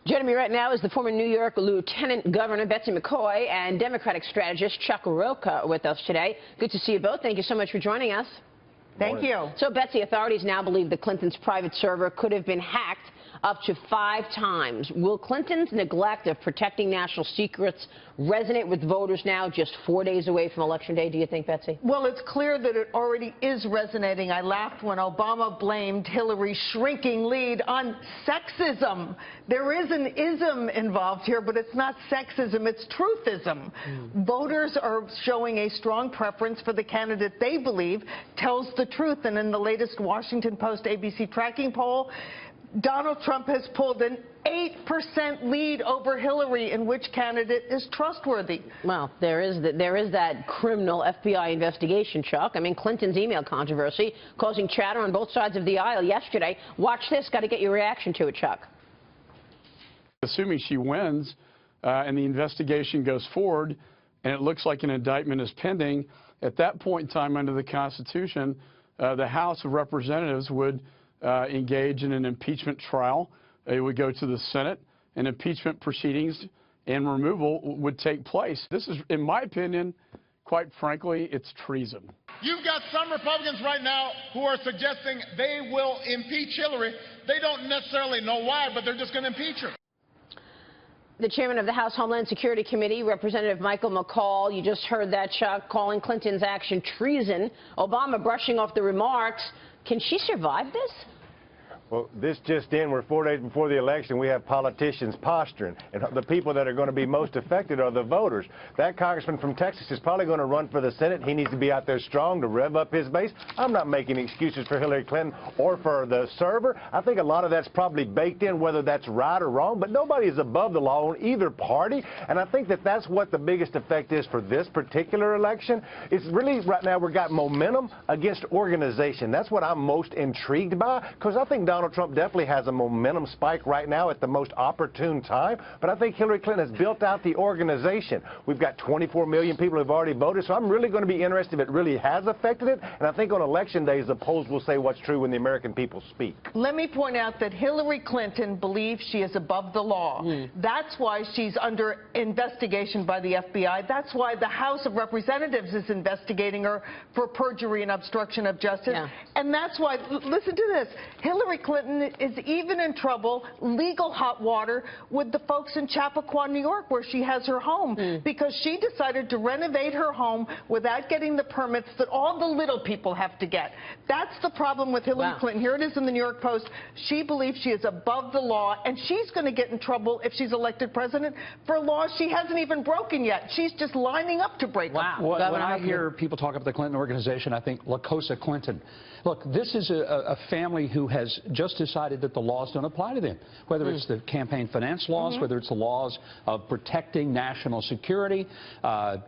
Joining me right now is the former New York Lieutenant Governor Betsy McCaughey and Democratic strategist Chuck Rocha with us today. Good to see you both. Thank you so much for joining us. Thank you. So, Betsy, authorities now believe the Clintons' private server could have been hacked up to 5 times. Will Clinton's neglect of protecting national secrets resonate with voters now, just 4 days away from Election Day, do you think, Betsy? Well, it's clear that it already is resonating. I laughed when Obama blamed Hillary's shrinking lead on sexism. There is an ism involved here, but it's not sexism, it's truthism. Voters are showing a strong preference for the candidate they believe tells the truth. And in the latest Washington Post ABC tracking poll, Donald Trump has pulled an 8% lead over Hillary in which candidate is trustworthy. Well, there is that criminal FBI investigation, Chuck. I mean, Clinton's email controversy causing chatter on both sides of the aisle yesterday. Watch this. Got to get your reaction to it, Chuck. Assuming she wins and the investigation goes forward and it looks like an indictment is pending, at that point in time under the Constitution, the House of Representatives would engage in an impeachment trial. It would go to the Senate, and impeachment proceedings and removal would take place. This is, in my opinion, quite frankly, it's treason. You've got some Republicans right now who are suggesting they will impeach Hillary. They don't necessarily know why, but they're just going to impeach her. The chairman of the House Homeland Security Committee, Representative Michael McCaughey, you just heard that, Chuck, calling Clinton's action treason. Obama brushing off the remarks. Can she survive this? Well, this just in, we're 4 days before the election. We have politicians posturing, and the people that are going to be most affected are the voters. That congressman from Texas is probably going to run for the Senate. He needs to be out there strong to rev up his base. I'm not making excuses for Hillary Clinton or for the server. I think a lot of that's probably baked in, whether that's right or wrong, but nobody is above the law on either party, and I think that that's what the biggest effect is for this particular election. It's really, right now, we've got momentum against organization. That's what I'm most intrigued by, because I think Donald Trump definitely has a momentum spike right now at the most opportune time, but I think Hillary Clinton has built out the organization. We've got 24 million people who've already voted, so I'm really going to be interested if it really has affected it, and I think on election days the polls will say what's true when the American people speak. Let me point out that Hillary Clinton believes she is above the law. That's why she's under investigation by the FBI. That's why the House of Representatives is investigating her for perjury and obstruction of justice. And that's why, listen to this, Hillary Clinton is even in trouble, legal hot water, with the folks in Chappaqua, New York, where she has her home, because she decided to renovate her home without getting the permits that all the little people have to get. That's the problem with Hillary Clinton. Here it is in the New York Post. She believes she is above the law, and she's going to get in trouble if she's elected president for laws she hasn't even broken yet. She's just lining up to break them. When I hear people talk about the Clinton organization, I think La Cosa Clinton. Look, this is a family who has just decided that the laws don't apply to them, whether it's the campaign finance laws, whether it's the laws of protecting national security,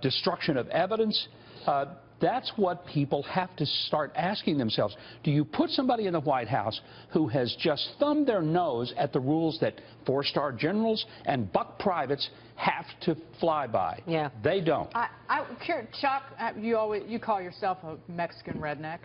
destruction of evidence. That's what people have to start asking themselves. Do you put somebody in the White House who has just thumbed their nose at the rules that 4-star generals and buck privates have to fly by? Yeah. They don't. Chuck, you call yourself a Mexican redneck.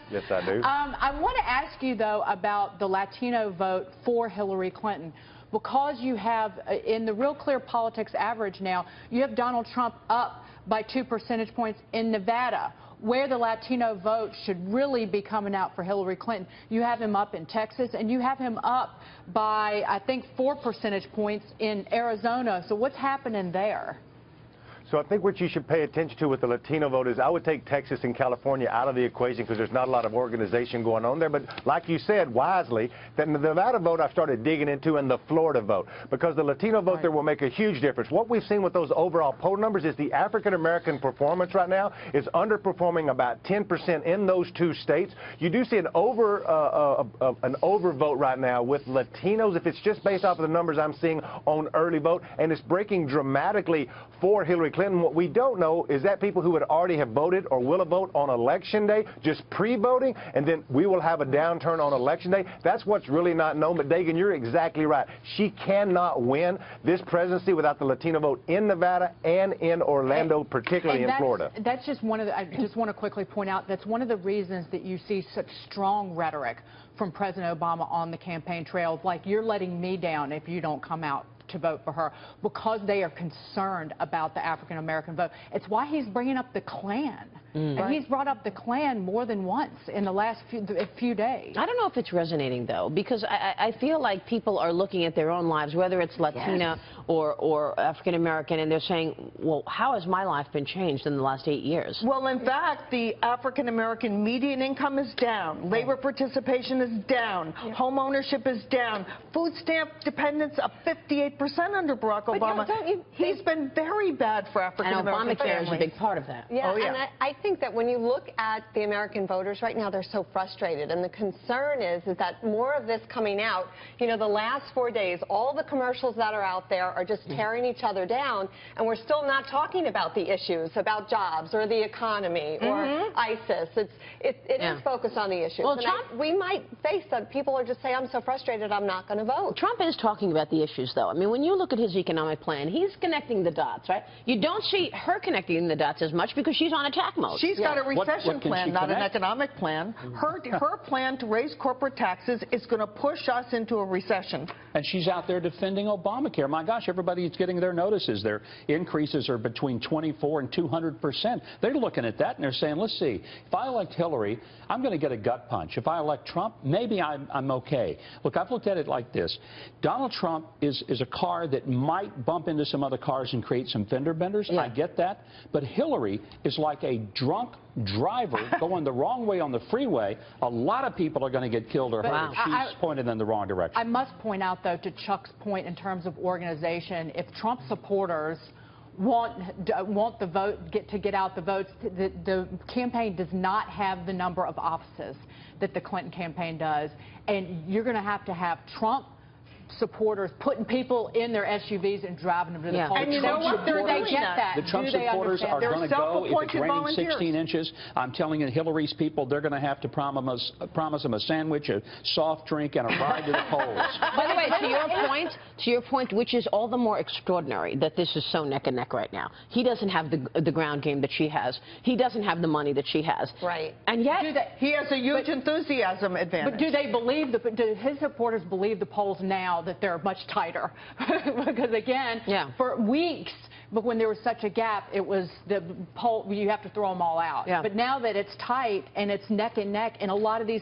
Yes, I do. I want to ask you, though, about the Latino vote for Hillary Clinton. Because you have, in the Real Clear Politics average now, you have Donald Trump up by 2 percentage points in Nevada, where the Latino vote should really be coming out for Hillary Clinton. You have him up in Texas, and you have him up by, I think, 4 percentage points in Arizona. So what's happening there? So I think what you should pay attention to with the Latino vote is I would take Texas and California out of the equation because there's not a lot of organization going on there. But like you said, wisely, that the Nevada vote I started digging into, and the Florida vote, because the Latino vote there will make a huge difference. What we've seen with those overall poll numbers is the African-American performance right now is underperforming about 10% in those 2 states. You do see an overvote right now with Latinos, if it's just based off of the numbers I'm seeing on early vote, and it's breaking dramatically for Hillary Clinton. Clinton. What we don't know is that people who would already have voted or will have voted on Election Day, just pre-voting, and then we will have a downturn on Election Day. That's what's really not known. But, Dagan, you're exactly right. She cannot win this presidency without the Latino vote in Nevada and in Orlando, particularly in Florida. That's just one of the, I just want to quickly point out, that's one of the reasons that you see such strong rhetoric from President Obama on the campaign trail, like, you're letting me down if you don't come out to vote for her, because they are concerned about the African-American vote. It's why he's bringing up the Klan. And he's brought up the Klan more than once in the last few days. I don't know if it's resonating, though, because I feel like people are looking at their own lives, whether it's Latina or African-American, and they're saying, well, how has my life been changed in the last 8 years? Well, in fact, the African-American median income is down. Labor participation is down. Home ownership is down. Food stamp dependence up 58% under Barack Obama. He's been very bad for African-American families. And Obamacare is a big part of that. Yeah, and I think that when you look at the American voters right now, they're so frustrated. And the concern is that more of this coming out, you know, the last 4 days, all the commercials that are out there are just tearing each other down. And we're still not talking about the issues, about jobs or the economy or ISIS. It is focused on the issues. Well, and we might face that people are just saying, I'm so frustrated, I'm not going to vote. Trump is talking about the issues, though. I mean, when you look at his economic plan, he's connecting the dots, right? You don't see her connecting the dots as much because she's on attack mode. She's got a recession plan, not an economic plan. Her plan to raise corporate taxes is going to push us into a recession. And she's out there defending Obamacare. My gosh, everybody's getting their notices. Their increases are between 24 and 200%. They're looking at that and they're saying, let's see, if I elect Hillary, I'm going to get a gut punch. If I elect Trump, maybe I'm okay. Look, I've looked at it like this. Donald Trump is a car that might bump into some other cars and create some fender benders. I get that. But Hillary is like a drunk driver going the wrong way on the freeway. A lot of people are going to get killed or hurt if she's pointed in the wrong direction. I must point out, though, to Chuck's point in terms of organization, if Trump supporters want the vote, get out the votes, the campaign does not have the number of offices that the Clinton campaign does, and you're going to have Trump supporters putting people in their SUVs and driving them to the polls. And you know what? They're they get that. The Trump supporters are going to go if it's raining 16 inches. I'm telling you, Hillary's people, they're going to have to promise them a sandwich, a soft drink, and a ride to the polls. By the way, to your point, which is all the more extraordinary that this is so neck and neck right now. He doesn't have the ground game that she has. He doesn't have the money that she has. Right. And yet he has a huge enthusiasm advantage. But do they believe do his supporters believe the polls now that they're much tighter? Because again, for weeks, but when there was such a gap, it was the poll, you have to throw them all out. But now that it's tight and it's neck and neck in a lot of these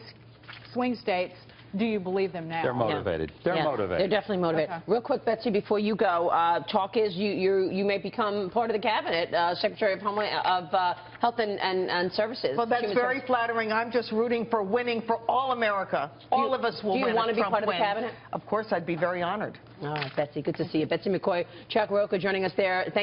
swing states, do you believe them now? They're motivated. They're motivated. They're definitely motivated. Okay. Real quick, Betsy, before you go, talk is you may become part of the cabinet, Secretary of Health and Services. Well, that's very flattering. I'm just rooting for winning for all America. All of us will win. Do you want to be part of the cabinet? Of course, I'd be very honored. All right, Betsy, good to see you. Betsy McCaughey, Chuck Rocha joining us there. Thank